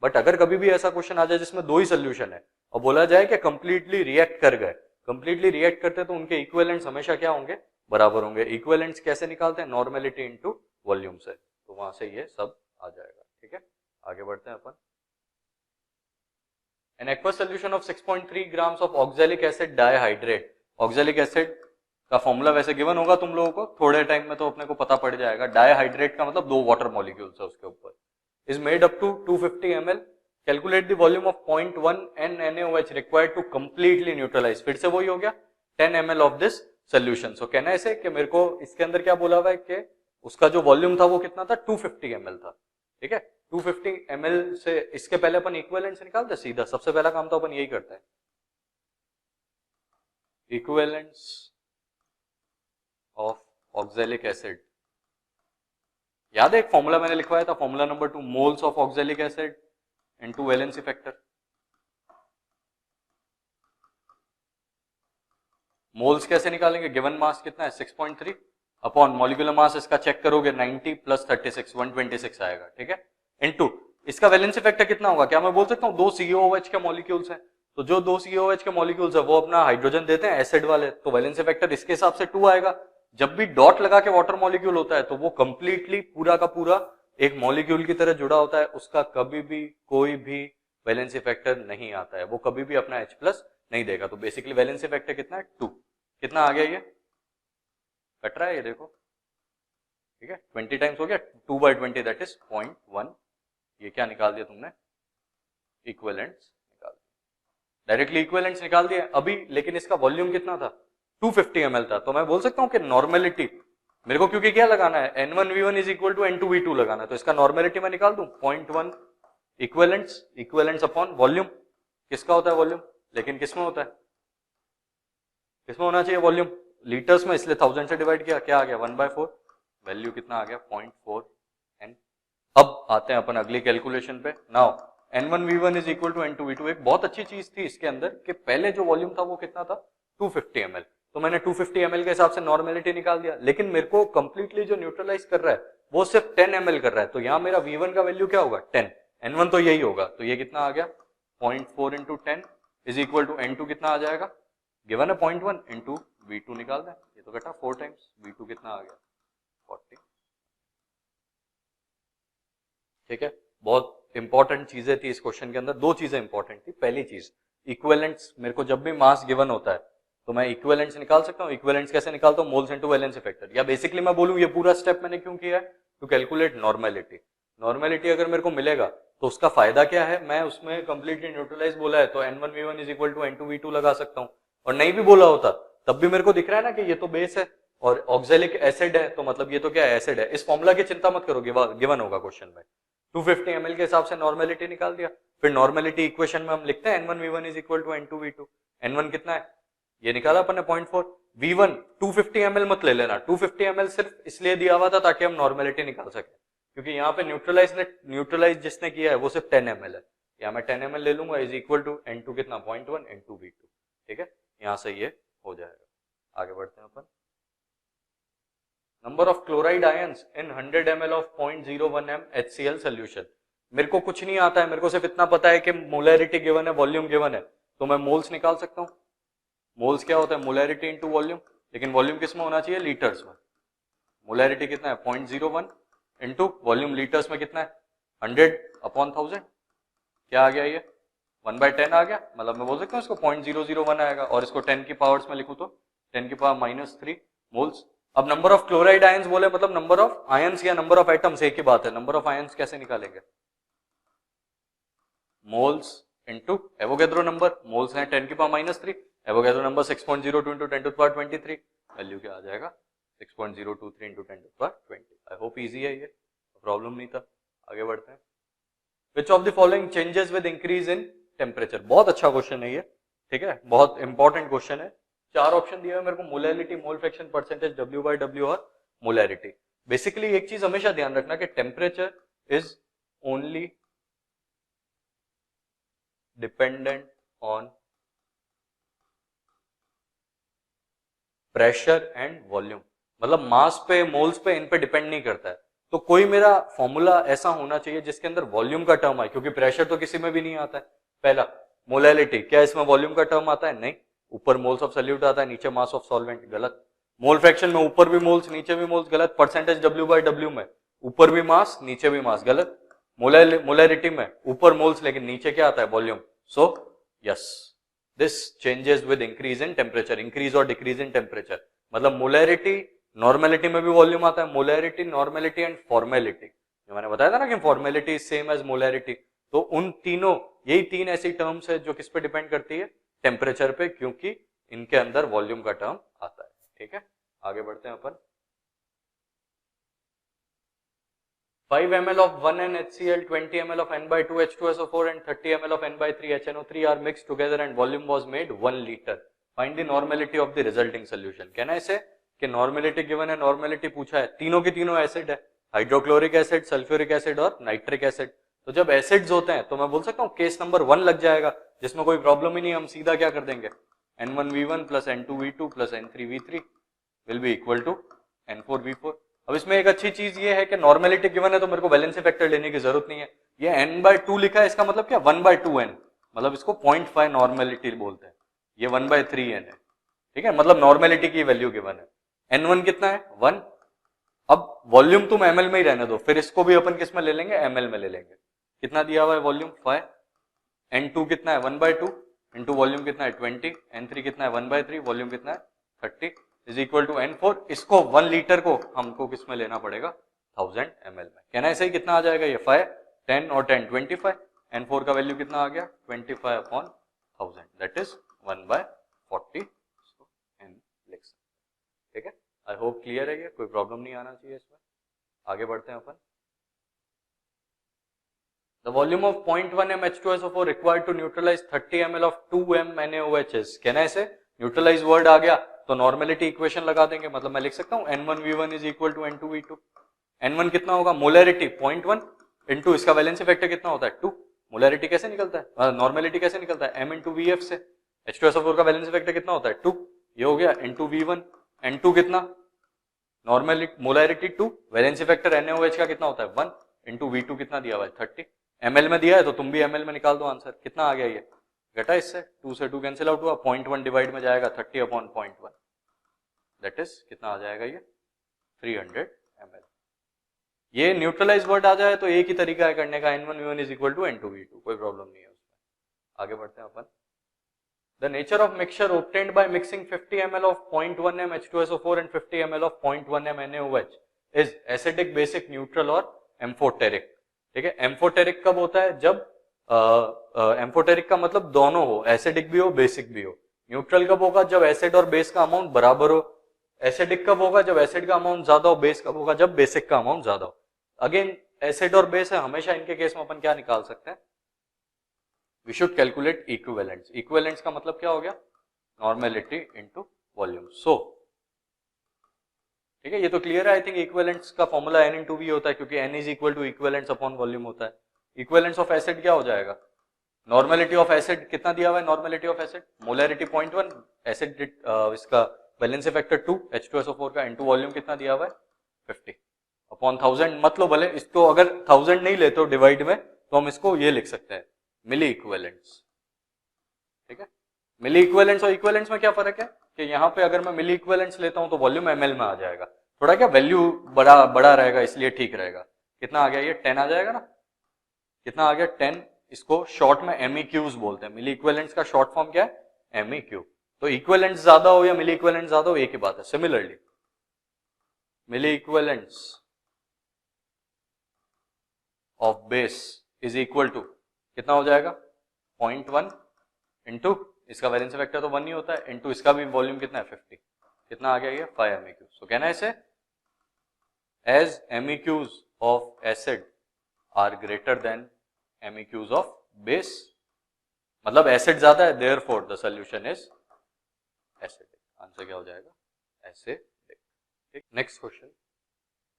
बट अगर कभी भी ऐसा क्वेश्चन आ जाए जिसमें 2 ही सोल्यूशन है और बोला जाए कि कंप्लीटली रिएक्ट कर गए, कंप्लीटली रिएक्ट करते तो उनके इक्विवेलेंट्स हमेशा क्या होंगे, बराबर होंगे। इक्विवेलेंट्स कैसे निकालते हैं, नॉर्मेलिटी इनटू वॉल्यूम से, तो वहां से ये सब आ जाएगा, ठीक है। आगे बढ़ते हैं अपन। An aqueous solution of 6.3 grams of oxalic acid dihydrate, oxalic acid का फॉर्मूला वैसे गिवन होगा तुम लोगों को, थोड़े टाइम में तो अपने को पता पड़ जाएगा। डायहाइड्रेट का मतलब 2 वाटर मॉलिक्यूल्स है उसके ऊपर। Is made up to 250 ml, calculate the volume of 0.1 NaOH required to completely neutralize. फिर से वही हो गया 10 ml of this solution. So कहना है इसे कि मेरे को इसके अंदर क्या बोला हुआ है कि उसका जो वॉल्यूम था वो कितना था, 250 ml था, ठीक है। 250 ml से इसके पहले अपन इक्विवेलेंट्स निकालते सीधा, सबसे पहला काम तो अपन यही करते हैं, इक्विवेलेंट्स ऑफ ऑक्सैलिक एसिड। याद है एक फॉर्मूला मैंने लिखवाया था, formula number 2, moles of oxalic acid into valency factor. Moles कैसे निकालेंगे, गिवन मास कितना है 6.3 अपॉन मॉलिक्यूलर मास इसका चेक करोगे 90 प्लस 36 126 आएगा, ठीक है। इनटू इसका वैलेंसी फैक्टर कितना होगा, क्या मैं बोल सकता हूँ 2 COOH के मॉलिक्यूल्स हैं, तो जो 2 COOH के मॉलिक्यूल्स है वो अपना हाइड्रोजन देते हैं एसिड वाले, तो वैलेंसी फैक्टर इसके हिसाब से 2 आएगा। जब भी डॉट लगा के वाटर मॉलिक्यूल होता है तो वो कंप्लीटली पूरा का पूरा एक मॉलिक्यूल की तरह जुड़ा होता है, उसका कभी भी कोई भी वैलेंसी फैक्टर नहीं आता है, वो कभी भी अपना H+ नहीं देगा। तो बेसिकली वैलेंसी फैक्टर कितना है 2, कितना आ गया, ये कट रहा है ये देखो, ठीक है, 20 टाइम्स हो गया, 2/20 दैट इज 0.1। ये क्या निकाल दिया तुमने, इक्विवेलेंट्स निकाल दिया, डायरेक्टली इक्विवेलेंट्स निकाल दिया अभी। लेकिन इसका वॉल्यूम कितना था 250 ml था, तो मैं बोल सकता हूं कि नॉर्मेलिटी मेरे को क्योंकि क्या लगाना है N1V1 is equal to N2V2 लगाना है, तो इसका नॉर्मेलिटी मैं निकाल दूं 0.1 इक्विवेलेंट्स अपॉन वॉल्यूम। किसका होता है वॉल्यूम, लेकिन किसमें होता है, किसमें होना चाहिए वॉल्यूम, लीटर्स में, इसलिए 1000 से डिवाइड किया, क्या आ गया 1/4, वैल्यू कितना आ गया 0.4 N। अब आते हैं अपन अगली कैलकुलेशन पे। Now N1V1 is equal to N2V2। एक बहुत अच्छी चीज थी इसके अंदर कि पहले जो वॉल्यूम था वो कितना था 250 ml, तो मैंने 250 ml के हिसाब से नॉर्मेलिटी निकाल दिया। लेकिन मेरे को कंप्लीटली जो न्यूट्रलाइज कर रहा है वो सिर्फ 10 ml कर रहा है, तो यहाँ मेरा V1 का वैल्यू क्या होगा 10, N1 तो यही होगा, तो ये कितना आ गया 0.4 into 10 is equal to N2 कितना आ जाएगा, गिवन है 0.1 इंटू V2 निकाल दें, ये तो बेटा 4 टाइम्स V2 कितना आ गया 40। ठीक है, बहुत इंपॉर्टेंट चीजें थी इस क्वेश्चन के अंदर, दो चीजें इंपॉर्टेंट थी। पहली चीज इक्विवेलेंट्स, मेरे को जब भी मास गिवन होता है तो मैं इक्विवेलेंट्स निकाल सकता हूँ। इक्विवेलेंट्स कैसे निकालता हूँ, मोल्स इनटू वैलेंसी फैक्टर, या बेसिकली मैं बोलूँ ये पूरा स्टेप मैंने क्यों किया है, टू कैलकुलेट नॉर्मेलिटी। नॉर्मेलिटी अगर मेरे को मिलेगा तो उसका फायदा क्या है, मैं उसमें कंप्लीटली न्यूट्रलाइज बोला है तो N1V1 is equal to N2V2 लगा सकता हूँ, और नहीं भी बोला होता तब भी मेरे को दिख रहा है ना कि ये तो बेस है और ऑक्जेलिक एसिड है, तो मतलब ये तो क्या है, एसिड है। इस फॉर्मूला की चिंता मत करो, गिवन होगा क्वेश्चन में। 250 ml के हिसाब से नॉर्मेलिटी निकाल दिया, फिर नॉर्मेलिटी इक्वेशन में हम लिखते हैं N1V1 is equal to N2V2। N1 कितना है, ये निकाला अपन ने 0.4। V1 250 ml मत ले लेना, 250 ml सिर्फ इसलिए दिया हुआ था ताकि हम नॉर्मेलिटी निकाल सके, क्योंकि यहाँ पे न्यूट्रलाइज जिसने किया है वो सिर्फ 10 ml है, या मैं 10 ml ले लूंगा, इज इक्वल टू N2 कितना 0.1 N2V2। ठीक है, यहाँ से ये हो जाएगा। आगे बढ़ते हैं अपन। Number of chloride ions in 100 ml of 0.01 m HCl solution. मेरे को कुछ नहीं आता है, मेरे को सिर्फ इतना पता है कि मोलैरिटी गिवन है, वॉल्यूम गिवन है, तो मैं मोल्स निकाल सकता हूँ। मोल्स क्या होता है, मोलैरिटी इनटू वॉल्यूम, लेकिन वॉल्यूम किस में होना चाहिए, लीटर्स में। मोलैरिटी कितना है 0.01 इंटू वॉल्यूम लीटर्स में कितना है 100/1000, क्या आ गया ये 1/10 आ गया, मतलब मैं बोल सकता हूँ इसको 0.001 आएगा, और इसको 10 की पावर्स में लिखूं तो 10 की पावर -3 मोल्स। अब नंबर ऑफ क्लोराइड आयंस बोले मतलब नंबर ऑफ आयंस या नंबर ऑफ एटम्स एक ही बात है। नंबर ऑफ आयंस कैसे निकालेंगे, moles into Avogadro number, moles है 10 की power -3, Avogadro number 6.02 into 10 to the power 23, value क्या आ जाएगा 6.023 into 10 to the power 20। I hope easy है, ये प्रॉब्लम नहीं था। आगे बढ़ते हैं। Which of the following changes with increase in temperature, बहुत अच्छा क्वेश्चन है ये, ठीक है, बहुत इंपॉर्टेंट क्वेश्चन है। 4 ऑप्शन दिए हुए मेरे को, molarity, mole fraction, percentage, W/W और मोलैरिटी। बेसिकली एक चीज हमेशा ध्यान रखना कि temperature is only dependent on pressure and volume, मतलब मास पे, मोल्स पे, इन पे डिपेंड नहीं करता है। तो कोई मेरा फॉर्मूला ऐसा होना चाहिए जिसके अंदर वॉल्यूम का टर्म आए, क्योंकि प्रेशर तो किसी में भी नहीं आता है। पहला मोलैरिटी, क्या इसमें वॉल्यूम का टर्म आता है, नहीं, ऊपर मोल्स ऑफ सॉल्यूट आता है, नीचे मास ऑफ सॉल्वेंट, गलत। मोल फ्रैक्शन में ऊपर भी मोल्स नीचे भी मोल्स, गलत। परसेंटेज W/W में ऊपर भी मास नीचे भी मास, गलत। मोलैरिटी में ऊपर मोल्स लेकिन नीचे क्या आता है, volume. So yes, this changes with increase in temperature, increase और डिक्रीज इन टेम्परेचर, मतलब मोलैरिटी, नॉर्मेलिटी में भी वॉल्यूम आता है, मोलैरिटी, नॉर्मेलिटी एंड फॉर्मेलिटी, जो मैंने बताया था ना कि formality is same as molarity. तो उन तीनों, यही 3 ऐसी टर्म्स है जो किस पे डिपेंड करती है, टेम्परेचर पे, क्योंकि इनके अंदर वॉल्यूम का टर्म आता है। ठीक है, आगे बढ़ते हैं अपन। 5 ml of 1NHCl, 20 ml of N/2 H2SO4 and 30 ml of N/3 HNO3 are mixed together and volume was made 1 liter. Find the normality of the resulting solution. कहना ऐसे कि नॉर्मेलिटी गिवन है, नॉर्मेलिटी पूछा है, तीनों की तीनों एसिड है, हाइड्रोक्लोरिक एसिड, सल्फ्यूरिक एसिड और नाइट्रिक एसिड। तो जब एसिड्स होते हैं तो मैं बोल सकता हूँ केस नंबर 1 लग जाएगा, जिसमें कोई प्रॉब्लम ही नहीं, हम सीधा क्या कर देंगे, N1V1 plus N2V2 plus N3V3 will be equal to N4V4। अब इसमें एक अच्छी चीज ये है कि नॉर्मेलिटी गिवन है तो मेरे को वैलेंसी फैक्टर लेने की जरूरत नहीं है। ये N/2 लिखा है, इसका मतलब क्या 1/2N, मतलब इसको 0.5 नॉर्मेलिटी बोलते हैं, ये 1/3N है। ठीक है, मतलब नॉर्मेलिटी की वैल्यू गिवन है। N1 कितना है 1। अब वॉल्यूम तुम ml में ही रहने दो, फिर इसको भी अपन किस में ले लेंगे, ml में ले लेंगे। कितना दिया हुआ है वॉल्यूम 5, N2 कितना है 1/2 इंटू वॉल्यूम कितना है 20, N3 कितना है 1/3, वॉल्यूम कितना है 30 इज इक्वल टू N4। इसको 1 लीटर को हमको किस में लेना पड़ेगा, 1000 ml में। कहना ऐसे ही कितना आ जाएगा ये 5, 10 और 10 25, N4 का वैल्यू कितना आ गया 25/1000, दैट इज 1/40 N लिख सकते। ठीक है, आई होप क्लियर है, ये कोई प्रॉब्लम नहीं आना चाहिए इसमें। आगे बढ़ते हैं अपन। The volume of 0.1 m H2SO4 required to neutralize 30 ml of 2 m NaOH. कहना ऐसे, न्यूट्रलाइज वर्ड आ गया तो नॉर्मेलिटी इक्वेशन लगा देंगे, मतलब मैं लिख सकता हूं N1V1 is equal to N2V2। N1 कितना होगा, मोलैरिटी 0.1 इंटू इसका वैलेंसी फैक्टर कितना होता है 2। मोलैरिटी कैसे निकलता है, नॉर्मेलिटी कैसे निकलता है, M इंटू VF से। H2SO4 का वैलेंसी फैक्टर कितना होता है 2, ये हो गया इंटू V1। N2 कितना, normality, molarity 2, valency factor NaOH का कितना होता है 1 इंटू V2 कितना दिया हुआ है 30। ml में दिया है तो तुम भी ml में निकाल दो आंसर, कितना आ गया ये घटा इससे, 2 से 2 कैंसिल आउट हुआ, 0.1 डिवाइड में जाएगा 30/0.1, दैट इज कितना आ जाएगा ये 300 ml। ये न्यूट्रलाइज वर्ड आ जाए तो एक ही तरीका है करने का, N1V1 is equal to N2V2, कोई प्रॉब्लम नहीं है उसमें। आगे बढ़ते हैं अपन। The nature of mixture obtained by mixing 50 ml of 0.1 m H2SO4 and 50 ml of 0.1 m NaOH is acidic, basic, neutral और amphoteric। ठीक है, एम्फोटेरिक कब होता है? जब एम्फोटेरिक का मतलब दोनों हो, एसिडिक भी हो बेसिक भी हो। न्यूट्रल कब होगा? जब एसिड और बेस का अमाउंट बराबर हो। एसिडिक कब होगा? जब एसिड का अमाउंट ज्यादा हो। बेस कब होगा? जब बेसिक का अमाउंट ज्यादा हो। अगेन एसिड और बेस है, हमेशा इनके केस में अपन क्या निकाल सकते हैं? We should calculate equivalents. Equivalents का मतलब क्या हो गया? Normality into volume. सो ठीक है, ये तो क्लियर है आई थिंक। इक्विवेलेंट्स का फॉर्मूला n इंटू वी होता है, क्योंकि n is equal to equivalents upon volume होता है। इक्विवेलेंट्स ऑफ एसिड क्या हो जाएगा? नॉर्मेलिटी ऑफ एसिड कितना दिया हुआ है? Normality of acid molarity 0.1, acid इसका वैलेंसी फैक्टर 2, H2SO4 का, इनटू वॉल्यूम कितना दिया हुआ है 50 अपॉन 1000। मतलब भले इसको अगर 1000 नहीं लेते हो डिवाइड में, तो हम इसको ये लिख सकते हैं मिली इक्विवेलेंट्स। ठीक है, मिली इक्विवेलेंट्स और इक्विवेलेंट्स में क्या फर्क है कि यहाँ पे अगर मैं मिली इक्विवेलेंट्स लेता हूं तो वॉल्यूम ml में आ जाएगा, थोड़ा क्या वैल्यू बड़ा रहेगा, इसलिए ठीक रहेगा। कितना आ गया ये? 10 आ जाएगा ना। कितना आ गया? 10। इसको शॉर्ट में MEQs बोलते हैं। मिली इक्विवेलेंट्स का शॉर्ट फॉर्म क्या है? MEQ। तो इक्विवेलेंट्स ज्यादा हो या मिली इक्विवेलेंट्स ज्यादा हो, एक ही बात है। Similarly milli equivalents of base is equal to कितना हो जाएगा? 0.1 इंटू इसका वैलेंसी फैक्टर तो 1 ही होता है, इंटू इसका भी वॉल्यूम कितना है 50। कितना आ गया ये? 5 MEQ। सो कहना है इसे as MEQs of acid are greater than MEQs of base, मतलब एसिड ज्यादा है, therefore the solution is acidic. Answer क्या हो जाएगा? एसिडिक। ठीक, next question.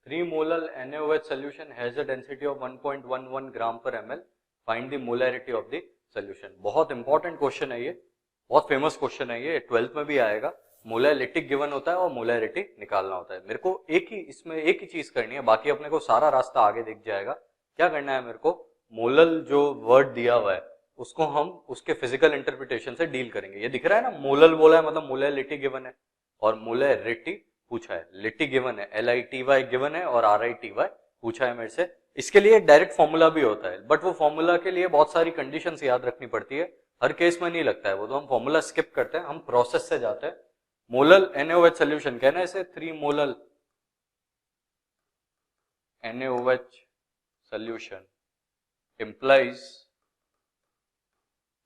3 molar NaOH solution has a density of 1.11 gram per ml. Find the molarity of the solution। बहुत important question है ये, बहुत फेमस क्वेश्चन है ये, 12th में भी आएगा। मोलैरिटी गिवन होता है और मोलैरिटी निकालना होता है। मेरे को इसमें एक ही चीज करनी है, बाकी अपने को सारा रास्ता आगे दिख जाएगा। क्या करना है मेरे को? मोलल जो वर्ड दिया हुआ है उसको हम उसके फिजिकल इंटरप्रिटेशन से डील करेंगे। ये दिख रहा है ना, मोलल बोला है मतलब मोलैरिटी गिवन है, और मोलैरिटी पूछा है, लिटी गिवन है, LITY गिवन है, और RITY पूछा है मेरे से। इसके लिए एक डायरेक्ट फॉर्मूला भी होता है, बट वो फॉर्मूला के लिए बहुत सारी कंडीशंस याद रखनी पड़ती है, हर केस में नहीं लगता है वो, तो हम फॉर्मूला स्किप करते हैं, हम प्रोसेस से जाते हैं। मोलल NaOH सोल्यूशन कहना है इसे 3 molal NaOH solution implies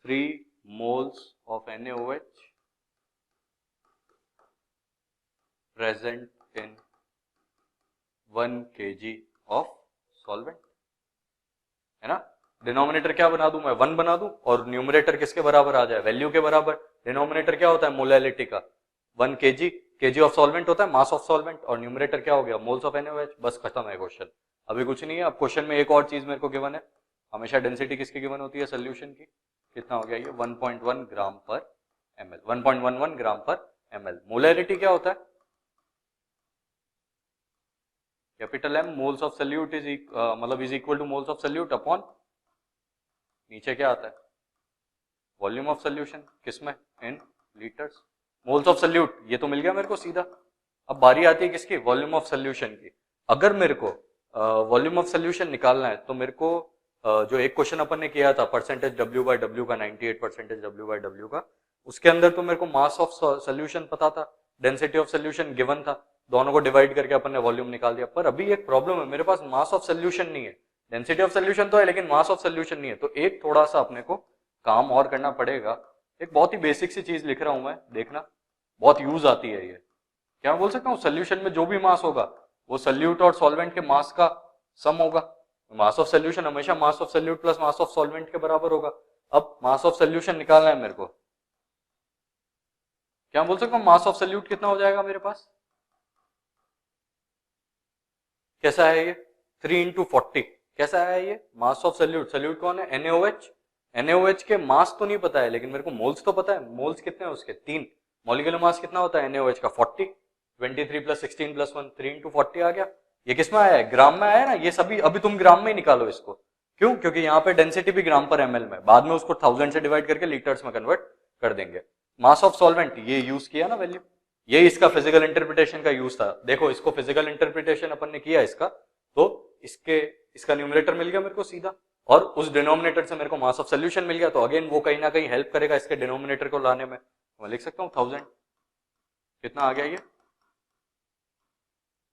3 moles of NaOH present in 1 kg of solvent, है ना। डिनोमिनेटर क्या बना दूं मैं? 1 बना दूं, और न्यूमरेटर किसके बराबर आ जाए? वैल्यू के बराबर। डिनोमिनेटर क्या होता है मोलैरिटी का? 1 kg ऑफ सॉल्वेंट होता है, मास ऑफ सॉल्वेंट, और न्यूमरेटर क्या हो गया? Moles of NaOH। बस खत्म है क्वेश्चन, अभी कुछ नहीं है। अब क्वेश्चन में एक और चीज मेरे को गिवन है, हमेशा डेंसिटी किसकी गिवन होती है? सोल्यूशन की। कितना हो गया ये? 1.1 ग्राम पर ml, 1.11 ग्राम पर ml। मोलैरिटी क्या होता है? Capital M, moles of solute is मतलब is equal to moles of solute upon, नीचे क्या आता है? वॉल्यूम ऑफ सोल्यूशन, किसमें? In litres. Moles of solute ये तो मिल गया मेरे को सीधा। अब बारी आती है किसकी? वॉल्यूम ऑफ सोल्यूशन की। अगर मेरे को वॉल्यूम ऑफ सोल्यूशन निकालना है तो मेरे को जो एक क्वेश्चन अपन ने किया था परसेंटेज W/W का, 98% W/W का, उसके अंदर तो मेरे को मास ऑफ सोल्यूशन पता था, डेंसिटी ऑफ सोल्यूशन गिवन था, दोनों को डिवाइड करके अपन ने वॉल्यूम निकाल दिया। पर अभी एक प्रॉब्लम है, मेरे पास मास ऑफ सोल्यूशन नहीं है, डेंसिटी ऑफ सोल्यूशन तो है लेकिन मास ऑफ सोल्यूशन नहीं है। तो एक थोड़ा सा अपने को काम और करना पड़ेगा। एक बहुत ही बेसिक सी चीज लिख रहा हूं मैं, देखना, बहुत यूज आती है ये। क्या मैं बोल सकता हूँ? सोल्यूशन में जो भी मास होगा वो सोल्यूट और सॉल्वेंट के मास का सम होगा। मास ऑफ सोल्यूशन हमेशा मास of solute plus mass of solvent के बराबर होगा। अब मास ऑफ सोल्यूशन निकालना है मेरे को, क्या बोल सकता हूँ? मास ऑफ सोल्यूट कितना हो जाएगा मेरे पास? कैसा है ये? 3 × 40। कैसा है ये? मास ऑफ सोल्यूट। सोल्यूट कौन है? NaOH। NaOH के मास तो नहीं पता है लेकिन मेरे को मोल्स तो पता है। मोल्स कितने हैं उसके? 3। मॉलिक्यूलर मास कितना होता है NaOH का? 40। 23 + 16 + 1, 3 × 40 आ गया। ये किस में आया है? ग्राम में आया ना। ये सभी अभी तुम ग्राम में ही निकालो इसको, क्यों? क्योंकि यहाँ पे डेंसिटी भी ग्राम पर ml में, बाद में उसको 1000 से डिवाइड करके लीटर्स में कन्वर्ट कर देंगे। मास ऑफ सॉल्वेंट ये यूज किया ना वैल्यू, ये इसका फिजिकल इंटरप्रिटेशन का यूज था। देखो इसको फिजिकल इंटरप्रिटेशन अपन ने किया इसका, तो इसका न्यूमरेटर मिल गया मेरे को सीधा, और उस डिनोमिनेटर से मेरे को मास ऑफ सोल्यूशन मिल गया, तो अगेन वो कहीं ना कहीं हेल्प करेगा इसके डिनोमिनेटर को लाने में। मैं लिख सकता हूँ 1000, कितना आ गया ये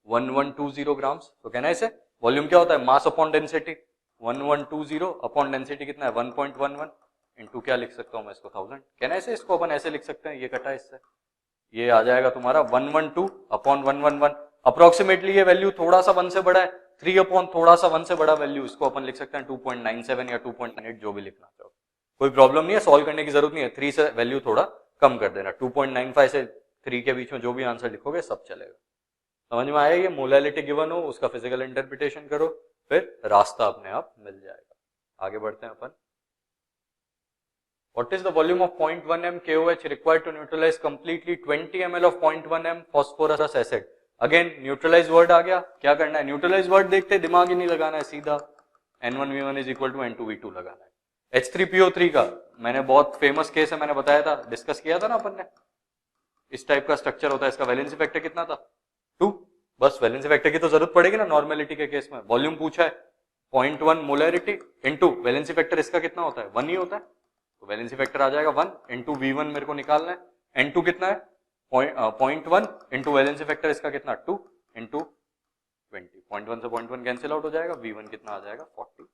1120 ग्राम्स। तो कहना है इसे वॉल्यूम क्या होता है, मास अपॉन डेंसिटी, 1120 अपॉन डेंसिटी कितना है 1.11 इंटू क्या लिख सकता हूं मैं इसको 1000। कहना है इसे, इसको अपन ऐसे लिख सकते हैं, ये कटा इससे, ये आ जाएगा तुम्हारा 112 अपॉन 111। अप्रोक्सीमेटली ये वैल्यू थोड़ा सा 1 से बड़ा है, 3 अपॉन थोड़ा सा 1 से बड़ा वैल्यू, इसको अपन लिख सकते हैं 2.97 या 2.98, जो भी लिखना चाहो, कोई प्रॉब्लम नहीं है, सॉल्व करने की जरूरत नहीं है। 3 से वैल्यू थोड़ा कम कर देना, 2.95 से 3 के बीच में जो भी आंसर लिखोगे सब चलेगा। समझ में आया? ये मोलैलिटी गिवन हो, उसका फिजिकल इंटरप्रिटेशन करो, फिर रास्ता अपने आप मिल जाएगा। आगे बढ़ते हैं अपन। What is the volume of 0.1 m KOH required to neutralize completely 20 ml of 0.1 m phosphorus acid? Again neutralize word आ गया, क्या करना है, न्यूट्रलाइज वर्ड देखते दिमाग ही नहीं लगाना है, सीधा N1V1 is equal to N2V2 लगाना है। H3PO3 का मैंने बहुत फेमस केस है, मैंने बताया था, डिस्कस किया था ना अपन ने, इस टाइप का स्ट्रक्चर होता है, इसका वैलेंसी फैक्टर कितना था 2, बस वैलेंसी फैक्टर की तो जरूरत पड़ेगी ना नॉर्मेलिटी के केस में। वॉल्यूम पूछा है 0.1 मोलैरिटी इनटू वैलेंसी फैक्टर इसका कितना होता है 1 ही होता है, तो वैलेंसी फैक्टर आ जाएगा 1 इंटू V1 मेरे को निकालना है, N2 कितना है 0.1 इंटू वैलेंसी फैक्टर इसका कितना 2 इंटू 20, 0.1 से 0.1 कैंसिल आउट हो जाएगा, V1 कितना आ जाएगा 40।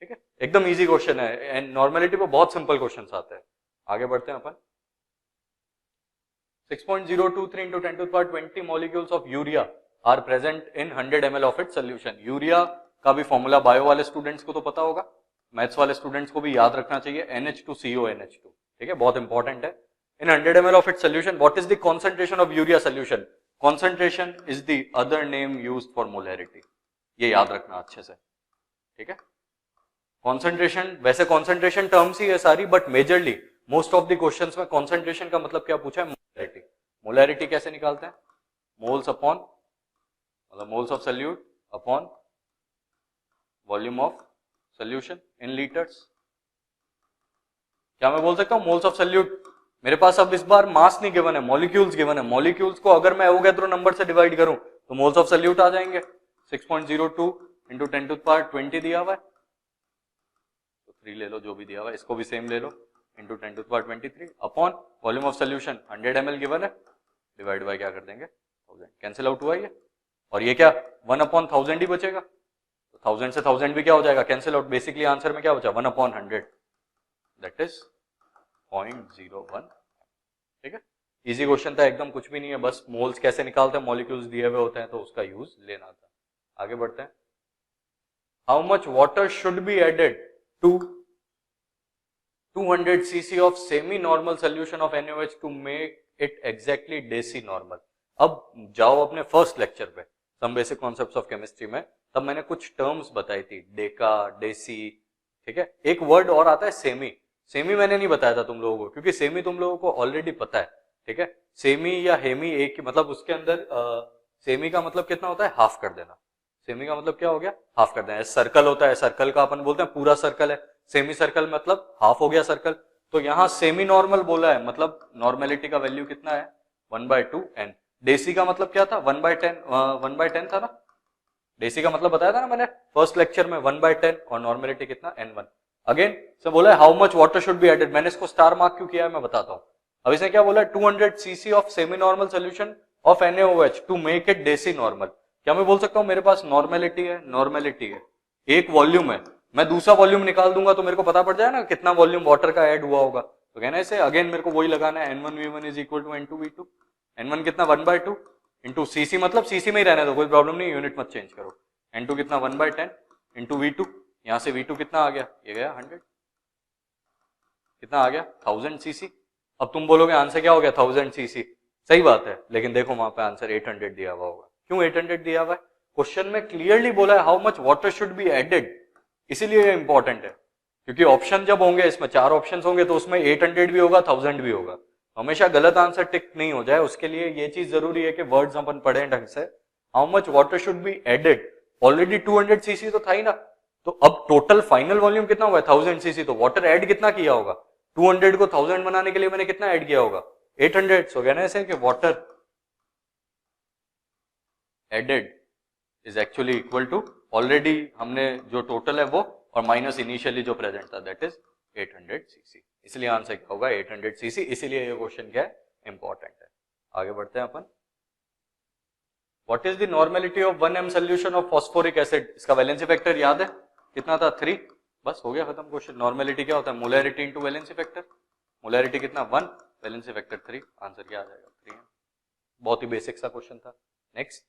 ठीक है, एकदम इजी क्वेश्चन है, एंड नॉर्मेलिटी पे बहुत सिंपल क्वेश्चंस आते हैं। आगे बढ़ते हैं अपन। 6.023 into 10 to the power 20 molecules of urea are present in 100 ml of its solution। Urea का भी फॉर्मूला बायो वाले स्टूडेंट्स को तो पता होगा, मैथ्स वाले स्टूडेंट्स को भी याद रखना चाहिए, NH2CONH2। ठीक है, बहुत इंपॉर्टेंट है। इन 100 ml of its solution, what is the concentration of urea solution? Concentration is the other name used for molarity। ये याद रखना अच्छे से। ठीक है, कॉन्सेंट्रेशन, वैसे कॉन्सेंट्रेशन टर्म्स ही है सारी, but majorly most of the questions में कॉन्सेंट्रेशन का मतलब क्या पूछा है, मोलैरिटी। मोलैरिटी कैसे निकालते हैं, मोल्स अपॉन, मतलब moles of solute upon volume of solution in litres. क्या मैं बोल सकता हूं मोल्स ऑफ सोल्यूट, मेरे पास अब इस बार मास नहीं गिवन है, मॉलिक्यूल्स गिवन है, मॉलिक्यूल्स को अगर मैं एवोगैड्रो नंबर से डिवाइड करूं तो मोल्स ऑफ सोल्यूट आ जाएंगे। 6.02 इंटू 10 to the power 20 दिया हुआ है, तो 3 ले लो, जो भी दिया हुआ है इसको भी सेम ले लो, into 10 to the power 23 upon volume of solution 100 ml given है, डिवाइड बाय क्या कर देंगे 1000, कैंसिल आउट हुआ ये, और ये क्या 1 अपॉन 1000 ही बचेगा, तो 1000 से 1000 भी क्या हो जाएगा कैंसिल आउट, बेसिकली आंसर में क्या बचा 1 अपॉन 100, दैट इज 0.01। ठीक है, इजी क्वेश्चन था एकदम, कुछ भी नहीं है, बस मोल्स कैसे निकालते हैं, मॉलिक्यूल्स दिए हुए होते हैं तो उसका यूज लेना था। आगे बढ़ते हैं। How much water should be added to 200 cc of semi-normal solution of NaOH to make it exactly deci normal। अब जाओ अपने फर्स्ट लेक्चर पे, some basic concepts of chemistry में, तब मैंने कुछ टर्म्स बताई थी, डेका, डेसी। ठीक है, एक वर्ड और आता है सेमी, सेमी मैंने नहीं बताया था तुम लोगों को, क्योंकि सेमी तुम लोगों को ऑलरेडी पता है। ठीक है, सेमी या हेमी एक मतलब उसके अंदर सेमी का मतलब कितना होता है, हाफ कर देना। सेमी का मतलब क्या हो गया, हाफ कर देना। सर्कल होता है, सर्कल का अपन बोलते हैं पूरा सर्कल है, सेमी सर्कल मतलब हाफ हो गया सर्कल। तो यहाँ सेमी नॉर्मल बोला है, मतलब नॉर्मेलिटी का वैल्यू कितना है 1/2n। डेसी का मतलब क्या था 1/10 था ना, डेसी का मतलब बताया था ना मैंने फर्स्ट लेक्चर में 1/10, और नॉर्मेलिटी कितना n1। अगेन से बोला है how much water should be added, मैंने इसको स्टार मार्क क्यों किया है मैं बताता हूँ। अब इसने क्या बोला है 200 cc of semi normal solution of NaOH to make it deci normal. क्या मैं बोल सकता हूँ मेरे पास नॉर्मेलिटी है, नॉर्मेलिटी है, एक वॉल्यूम है, मैं दूसरा वॉल्यूम निकाल दूंगा तो मेरे को पता पड़ जाए ना कितना वॉल्यूम वाटर का ऐड हुआ होगा। तो कहना इसे अगेन मेरे को वही लगाना है, N1V1 is equal to N2V2। N1 कितना 1/2 इंटू सीसी, मतलब सीसी में ही रहने दो, कोई प्रॉब्लम नहीं, यूनिट मत चेंज करो। N2 कितना 1/10 इंटू V2, यहां से V2 कितना आ गया, ये गया 100, कितना आ गया 1000 cc। अब तुम बोलोगे आंसर क्या हो गया 1000 cc, सही बात है, लेकिन देखो वहां पे आंसर 800 दिया हुआ होगा। क्यों 800 दिया हुआ है, क्वेश्चन में क्लियरली बोला है how much water should be added, इसीलिए ये इंपॉर्टेंट है, क्योंकि ऑप्शन जब होंगे, इसमें 4 ऑप्शन होंगे तो उसमें 800 भी होगा 1000 भी होगा, हमेशा गलत आंसर टिक नहीं हो जाए, उसके लिए ये चीज जरूरी है कि वर्ड्स अपन पढ़ें ढंग से। How much water should be added, already 200 cc तो था ही ना, तो अब टोटल फाइनल वॉल्यूम कितना हुआ है 1000 सीसी, तो वाटर ऐड कितना किया होगा, 200 को 1000 बनाने के लिए मैंने कितना ऐड किया होगा 800, सो कहना ऐसे कि water added is actually equal to already हमने जो टोटल है वो और माइनस इनिशियली जो प्रेजेंट था दैट इज 800 सीसी, इसलिए आंसर क्या होगा 800 सीसी, इसीलिए ये क्वेश्चन क्या है इंपॉर्टेंट है। आगे बढ़ते हैं अपन। What is the normality of 1 m solution of phosphoric acid, इसका वैलेंसी फैक्टर याद है कितना था 3, बस हो गया खत्म क्वेश्चन। नॉर्मेलिटी क्या होता है molarity into valency factor, molarity कितना 1, वैलेंसी फैक्टर 3, आंसर क्या आ जाएगा 3। बहुत ही बेसिक सा क्वेश्चन था। Next,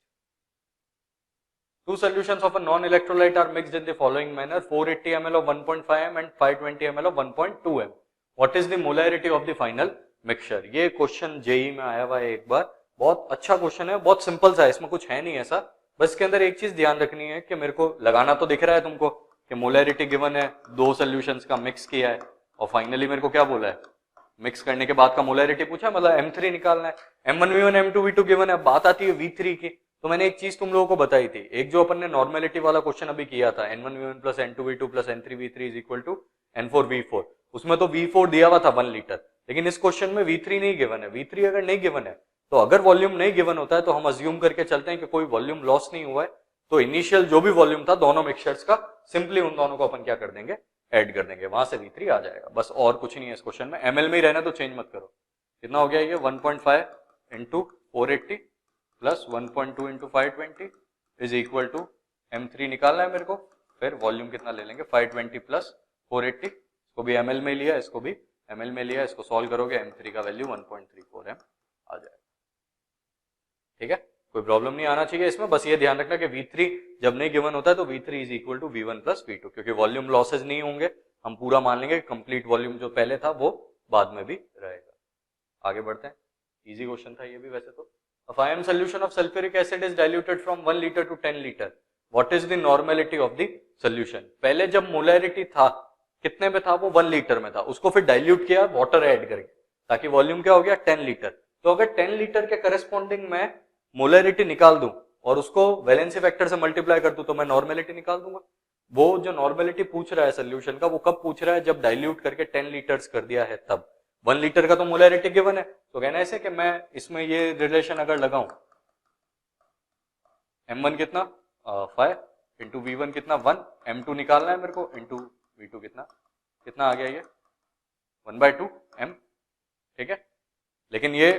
two solutions of a non-electrolyte are mixed in the following manner, 480 ml of 1.5 m and 520 ml of 1.2 m. What is the molarity of the final mixture? ये question JEE में आया हुआ है एक बार, बहुत अच्छा क्वेश्चन है, बहुत सिंपल सा है, इसमें कुछ है नहीं ऐसा, बस इसके अंदर एक चीज ध्यान रखनी है कि मेरे को लगाना तो दिख रहा है तुमको कि मोलैरिटी गिवन है, दो सॉल्यूशंस का मिक्स किया है और फाइनली मेरे को क्या बोला है, मिक्स करने के बाद का मोलैरिटी पूछा, मतलब M3 निकालना है, M1V1 M2V2 गिवन है, बात आती है V3 की। तो मैंने एक चीज तुम लोगों को बताई थी, एक जो अपन ने नॉर्मेलिटी वाला क्वेश्चन अभी किया था N1V1 plus N2V2 plus N3V3 is equal to N4V4, उसमें तो V4 दिया हुआ था 1 लीटर, लेकिन इस क्वेश्चन में V3 नहीं गिवन है। V3 अगर नहीं गिवन है तो अगर वॉल्यूम नहीं गिवन होता है तो हम अज्यूम करके चलते हैं कि कोई वॉल्यूम लॉस नहीं हुआ है, तो इनिशियल जो भी वॉल्यूम था दोनों मिक्सचर्स का सिंपली उन दोनों को अपन क्या कर देंगे ऐड कर देंगे, वहां से V3 आ जाएगा, बस और कुछ नहीं है इस क्वेश्चन में। ml में ही रहना तो चेंज मत करो। कितना हो गया ये 1.5 into 480 plus 1.2 into 520 is equal to M3 निकालना है मेरे को, फिर वॉल्यूम कितना ले लेंगे 520 प्लस 480, इसको भी ml में लिया, इसको भी ml में लिया, इसको सॉल्व करोगे M3 का वैल्यू 1.34 m आ जाएगा। ठीक है, कोई प्रॉब्लम नहीं आना चाहिए इसमें, बस ये ध्यान रखना कि V3 जब नहीं गिवन होता है तो V3 is equal to V1 plus V2, क्योंकि वॉल्यूम लॉसेज नहीं होंगे, हम पूरा मान लेंगे कंप्लीट वॉल्यूम जो पहले था वो बाद में भी रहेगा। आगे बढ़ते हैं, इजी क्वेश्चन था ये भी वैसे तो। A 5 m solution of sulfuric acid is diluted from 1 liter to 10 liter. What is the normality of the solution? पहले जब मोलैरिटी था कितने में था, वो 1 लीटर में था, उसको फिर डाइल्यूट किया वाटर ऐड करके, ताकि वॉल्यूम क्या हो गया 10 लीटर। तो अगर 10 लीटर के करस्पॉन्डिंग में मोलैरिटी निकाल दूं और उसको वैलेंसी फैक्टर से मल्टीप्लाई कर दूं तो मैं नॉर्मेलिटी निकाल दूंगा। वो जो नॉर्मेलिटी पूछ रहा है सोल्यूशन का, वो कब पूछ रहा है, जब डाइल्यूट करके 10 लीटर्स कर दिया है तब। 1 लीटर का तो मोलैरिटी गिवन है, तो कहना ऐसे कि मैं इसमें ये रिलेशन अगर लगाऊं, M1 कितना 5 इंटू V1 कितना 1, M2 निकालना है मेरे को, इंटू V2 कितना आ गया ये 1/2 m। ठीक है, लेकिन ये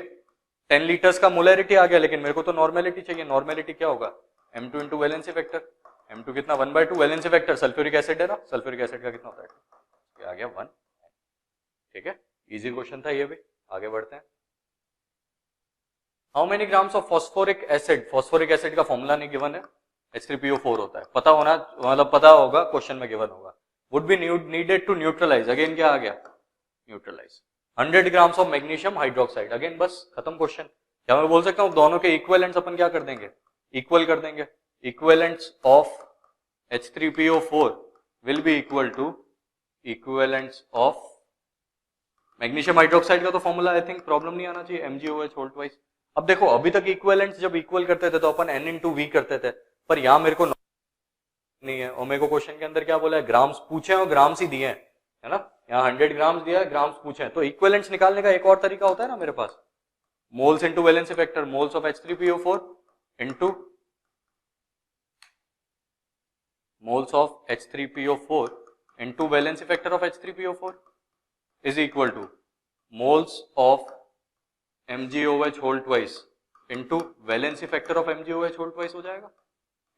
10 लीटर्स का मोलैरिटी आ गया, लेकिन मेरे को तो नॉर्मेलिटी चाहिए। नॉर्मेलिटी क्या होगा M2 into valency factor, M2 कितना 1/2, वैलेंसी फैक्टर सल्फ्यूरिक एसिड है ना, सल्फ्यूरिक एसिड का कितना होता है, ये आ गया 1। ठीक है, इजी क्वेश्चन था ये भी। आगे बढ़ते हैं। How many grams of phosphoric acid, phosphoric acid का फॉर्मूला नहीं गिवन है, H3PO4 होता है, पता होना, मतलब पता होगा, क्वेश्चन में गिवन होगा। Would be needed to neutralize, again क्या आ गया neutralize 100 grams of magnesium hydroxide, again बस खत्म क्वेश्चन। क्या मैं बोल सकता हूं दोनों के इक्विवेलेंट्स अपन क्या कर देंगे, इक्वल कर देंगे, equivalents of H3PO4 will be equal to equivalents of magnesium hydroxide का तो फॉर्मूला आई थिंक प्रॉब्लम नहीं आना चाहिए, MgOH होल ट्वाइस। अब देखो अभी तक इक्विवेलेंट्स जब इक्वल करते थे तो अपन N इंटू V करते थे, पर यहां मेरे को नहीं है, और मेरे को क्वेश्चन के अंदर क्या बोला है, ग्राम्स पूछे और ग्राम्स ही दिए हैं, है ना, यहाँ 100 ग्राम्स दिया है, ग्राम्स पूछे हैं, तो इक्विवेलेंट्स निकालने का एक और तरीका होता है ना मेरे पास, moles into valency factor, moles of H3PO4 into moles of H3PO4 into valency factor of H3PO4 is equal to moles of MgOH whole twice into valency factor of MgOH whole twice हो जाएगा।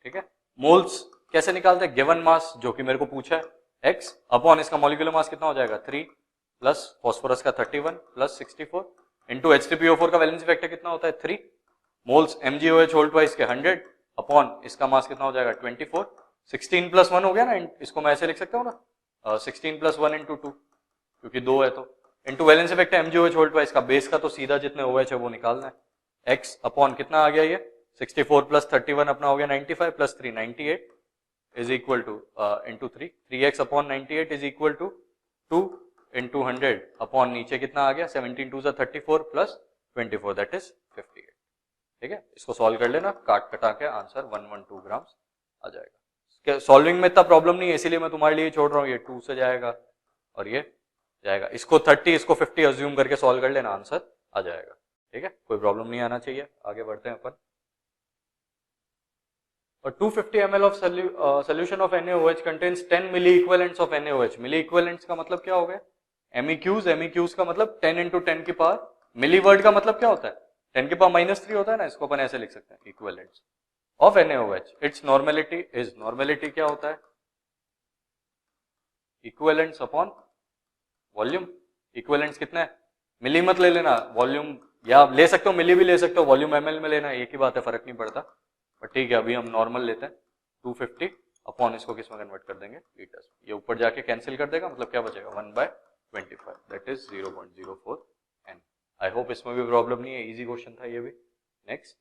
ठीक है, moles कैसे निकालते हैं, given mass जो कि मेरे को पूछा है x अपॉन इसका मॉलिक्यूलर मास कितना हो जाएगा 3 प्लस फॉस्फोरस का 31 प्लस 64 इंटू H3PO4 का वैलेंसी फैक्टर कितना होता है 3, मोल्स MgOH होल ट्वाइस के 100 अपॉन इसका मास कितना हो जाएगा 24, 16 प्लस 1 हो गया ना, इसको मैं ऐसे लिख सकता हूँ ना 16 प्लस 1 इंटू 2, क्योंकि 2 है तो, into valency factor MgOH whole twice का बेस का तो सीधा जितने OH है वो निकालना है, x अपॉन कितना आ गया ये 64 प्लस 31 अपना हो गया 95 plus 3 98 is equal to into 3x upon 98 is equal to 2 into 100 upon नीचे कितना आ गया 17 2 34 प्लस 24 दैट इज 58। ठीक है, इसको सॉल्व कर लेना, काट कटा के आंसर 112 ग्राम्स आ जाएगा। सॉल्विंग में इतना प्रॉब्लम नहीं है, इसीलिए मैं तुम्हारे लिए छोड़ रहा हूँ, ये 2 से जाएगा और ये जाएगा, इसको 30 इसको 50 अज्यूम करके सॉल्व कर लेना, आंसर आ जाएगा। ठीक है, कोई प्रॉब्लम नहीं आना चाहिए। आगे बढ़ते हैं अपन। और 250 ml of solution of NaOH contains 10 milli equivalents of NaOH। Milli equivalents का मतलब क्या हो गया? MEQs का मतलब 10 into 10 की पावर, मिली वर्ड का मतलब क्या होता है? 10 की पावर -3 होता है ना, इसको अपन ऐसे लिख सकते हैं, equivalents of NaOH। It's normality is, normality क्या होता है? Equivalents upon volume. इक्विवेलेंट्स कितना है? मिली मत ले लेना, वॉल्यूम या ले सकते हो, मिली भी ले सकते हो, वॉल्यूम ml में लेना, एक ही बात है, फर्क नहीं पड़ता। पर ठीक है, अभी हम नॉर्मल लेते हैं। 250 अपॉन इसको किस में कन्वर्ट कर देंगे? लीटर्स। ये ऊपर जाके कैंसिल कर देगा, मतलब क्या बचेगा? 1/25, that is 0.04 n। I hope इसमें भी प्रॉब्लम नहीं है, इजी क्वेश्चन था ये भी। Next,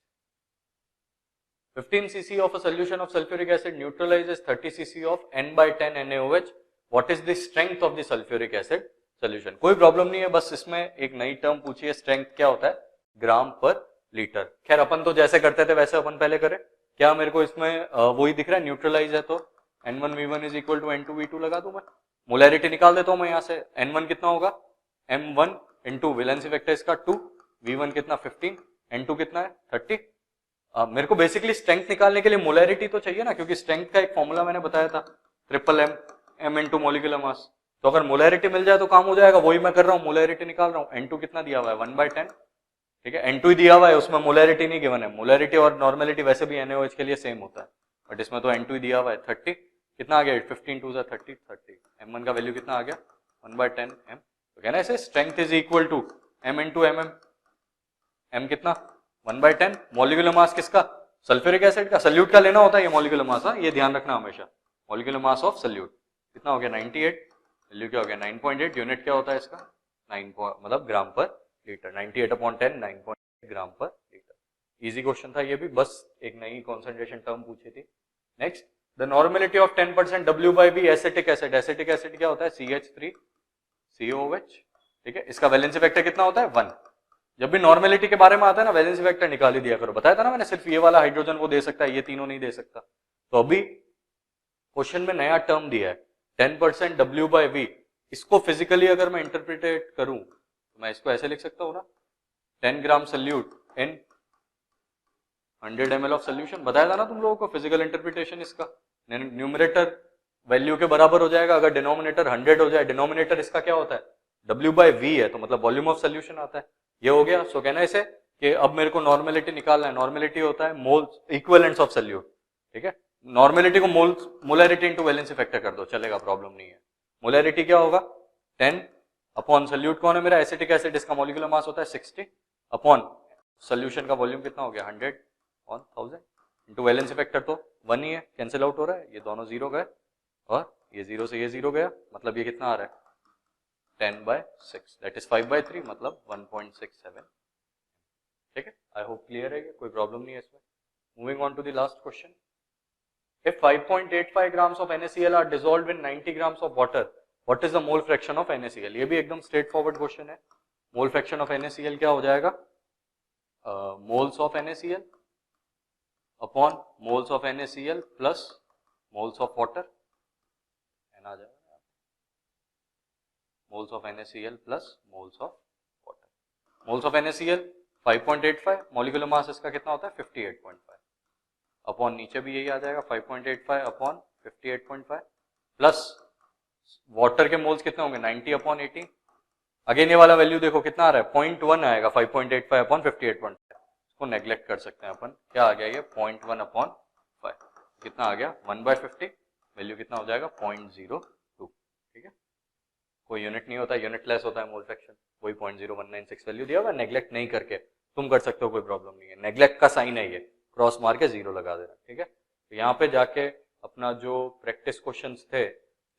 15 cc of a solution of sulfuric acid neutralizes 30 cc of n/10 NaOH. What is the strength of the sulfuric acid solution? कोई प्रॉब्लम नहीं है, बस इसमें एक नई टर्म पूछी है, स्ट्रेंथ क्या होता है? ग्राम पर लीटर। खैर अपन तो जैसे करते थे वैसे अपन पहले करें। क्या मेरे को इसमें वही दिख रहा है, न्यूट्रलाइज है, तो N1V1 is equal to N2V2 लगा दूं मैं, मोलैरिटी निकाल देता हूं मैं यहाँ से। N1 कितना होगा? M1 इंटू वैलेंसी वेक्टर इसका 2, V1 कितना 15, N2 कितना है 30। मेरे को बेसिकली स्ट्रेंथ निकालने के लिए मोलैरिटी तो चाहिए ना, क्योंकि स्ट्रेंथ का एक फॉर्मूला मैंने बताया था, triple M into molecular mass. तो अगर मोलैरिटी मिल जाए तो काम हो जाएगा, वही मैं कर रहा हूँ, मोलैरिटी निकाल रहा हूँ। N2 कितना दिया हुआ है? 1/10। ठीक है, N2 ही दिया हुआ है, उसमें मोलैरिटी नहीं गिवन है। मोलैरिटी और नॉर्मेलिटी वैसे भी NaOH के लिए सेम होता है, बट इसमें तो N2 ही दिया हुआ है। 30 कितना आ गया? 15 2 30 30। M1 का वैल्यू कितना आ गया? 1/10 M। तो कहना ऐसे strength is equal to M into MM। M कितना? 1/10। मॉलिक्यूलर मास किसका? सल्फ्यूरिक एसिड का। सल्यूट का लेना होता है ये मॉलिक्यूलर मास, ये ध्यान रखना हमेशा। मॉलिक्यूलर मास ऑफ सल्यूट कितना हो गया? 98। वैल्यू क्या हो गया? 9.8। यूनिट क्या होता है इसका? 9 मतलब ग्राम पर लीटर। 98/10 9.8 ग्राम पर लीटर। इजी क्वेश्चन था ये भी, बस एक नई कॉन्सेंट्रेशन टर्म पूछी थी। Next, the normality of 10% W/B acetic acid. Acetic acid क्या होता है? CH3COOH। ठीक है, इसका वैलेंसी वेक्टर कितना होता है? 1। जब भी नॉर्मेलिटी के बारे में आता है ना, वैलेंसी वेक्टर निकाल ही दिया करो। बताया था ना मैंने, सिर्फ ये वाला हाइड्रोजन वो दे सकता है, ये तीनों नहीं दे सकता। तो अभी क्वेश्चन में नया टर्म दिया है 10% W/V। इसको फिजिकली अगर मैं इंटरप्रिटेट करूं तो मैं इसको ऐसे लिख सकता हूं ना, 10 gram solute in 100 ml of solution. बताया था ना तुम लोगों को फिजिकल इंटरप्रिटेशन इसका। न्यूमरेटर वैल्यू के बराबर हो जाएगा अगर डिनोमिनेटर 100 हो जाए। डिनोमिनेटर इसका क्या होता है? W/V है, तो मतलब वॉल्यूम ऑफ सोल्यूशन आता है। ये हो गया। सो कहना इसे कि अब मेरे को नॉर्मेलिटी निकालना है। नॉर्मेलिटी होता है मोल्स इक्विवेलेंट्स ऑफ सोल्यूट। ठीक है, नॉर्मेलिटी को moles molarity into valency factor कर दो, चलेगा, प्रॉब्लम नहीं है। मोलैरिटी क्या होगा? 10 अपॉन सोल्यूट कौन है मेरा? Acetic acid. इसका मॉलिक्यूलर मास होता है 60 अपॉन सोल्यूशन का वॉल्यूम कितना हो गया? 100 ऑन 1000 इनटू वैलेंसी फैक्टर तो 1 ही है, कैंसिल आउट हो रहा है, ये दोनों 0 गए और ये 0 से ये 0 गया, मतलब ये कितना आ रहा है? 10/6 दैट इज 5/3 मतलब 1.67। ठीक है, आई होप क्लियर है, कोई प्रॉब्लम नहीं है इसमें। Moving on to the last question. If 5.85 grams of NaCl are dissolved in 90 grams of water, what is the mole fraction of NaCl? ये भी एकदम स्ट्रेट फॉरवर्ड क्वेश्चन है। मोल फ्रैक्शन ऑफ NaCl क्या हो जाएगा? Moles of NaCl upon moles of NaCl plus moles of water, आ जाएगा moles of NaCl plus moles of water. Moles of NaCl 5.85, molecular mass इसका कितना होता है? 58.5 अपॉन नीचे भी यही आ जाएगा 5.85 अपॉन 58.5 प्लस वाटर के मोल्स कितने होंगे? 90/80। अगेन ये वाला वैल्यू देखो कितना आ रहा है? 0.1 आएगा 5.85 अपॉन 58.5। इसको नेग्लेक्ट कर सकते हैं अपन। क्या आ गया ये? 0.1/5 कितना आ गया? 1/50। वैल्यू कितना हो जाएगा? 0.02। ठीक है, कोई यूनिट नहीं होता, यूनिटलेस होता है मोल फ्रैक्शन। कोई 0.0196 वैल्यू दिया हुआ, नेग्लेक्ट नहीं करके तुम कर सकते हो, कोई प्रॉब्लम नहीं है। नेग्लेक्ट का साइन है ये, क्रॉस मार के 0 लगा देना। ठीक है, तो यहाँ पे जाके अपना जो प्रैक्टिस क्वेश्चंस थे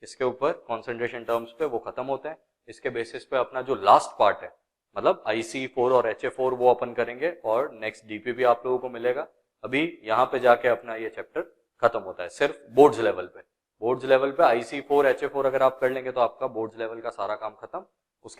इसके ऊपर कॉन्सेंट्रेशन टर्म्स पे वो खत्म होते हैं। इसके बेसिस पे अपना जो लास्ट पार्ट है मतलब IC4 और HA4 वो अपन करेंगे और नेक्स्ट DPP आप लोगों को मिलेगा। अभी यहाँ पे जाके अपना ये चैप्टर खत्म होता है सिर्फ बोर्ड्स लेवल पे। बोर्ड्स लेवल पे IC4 HA4 अगर आप कर लेंगे तो आपका बोर्ड्स लेवल का सारा काम खत्म।